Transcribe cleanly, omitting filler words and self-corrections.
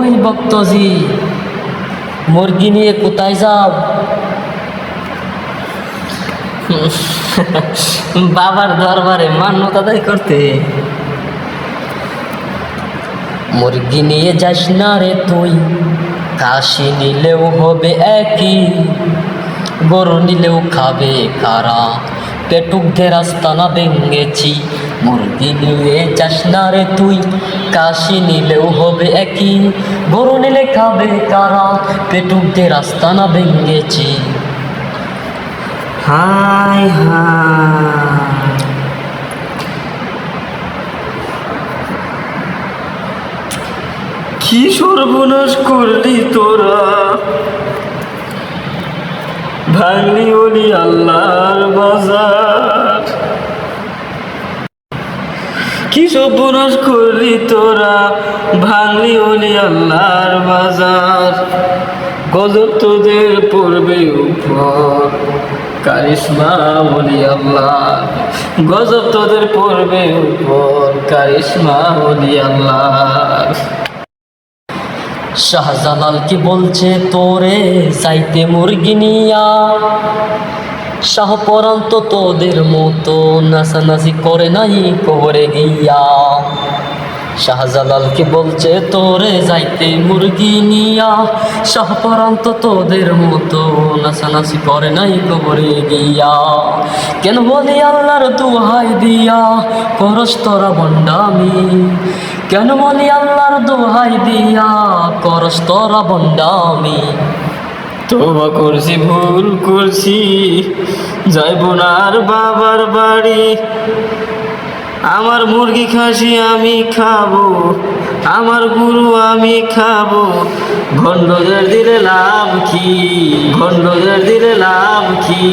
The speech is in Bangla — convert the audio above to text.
ওই ভক্তজি, মুরগি নিয়ে কোথায় যাও? বাবার দরবারে মান্যত আদায় করতে। মুরগি নিয়ে যাস না রে তুই, কাশি নিলেও হবে একই, গরু নিলেও খাবে কারা, পেটুকদের রাস্তা না ভেঙেছি। মুরগি নিয়ে যাস না রে তুই, কাশি নিলেও হবে একই, গরু নিলে খাবে কারা, পেটুকদের রাস্তা না ভেঙেছি। হায় হায়, কি সর্বনাশ করলি তোরা, ভাঙলি ওলি আল্লাহর বাজার। কি সর্বনাশ করলি তোরা, ভাঙলি ওলি আল্লাহর বাজার। গজব তোদের পড়বে উপর, কারিশমা ওলি আল্লাহ। গজব তোদের পড়বে উপর, কারিশমা ওলি আল্লাহ। শাহজালাল কি বলছে তোরে যাইতে মুরগি নিয়া, শাহপরান তো তোদের মতো নাচানাচি করে নাই কবরে গিয়া। শাহজালাল কি বলছে তোরে যাইতে মুরগি নিয়া, শাহপরান তো তোদের মতো নাচানাচি করে নাই কবরে গিয়া। কেন বলি আল্লাহর দোহাই দিয়া করস তোরা ভণ্ডামি, কেন বলি আল্লাহর দোহাই দিয়া করস তোরা ভণ্ডামি। তওবা করছি, ভুল করছি, যাইব না আর বাবার বাড়ি। আমার মুরগি খাসি আমি খাবো, আমার গুরু আমি খাবো। ভণ্ডদের দিলে লাভ কি, ভণ্ডদের দিলে লাভ কি।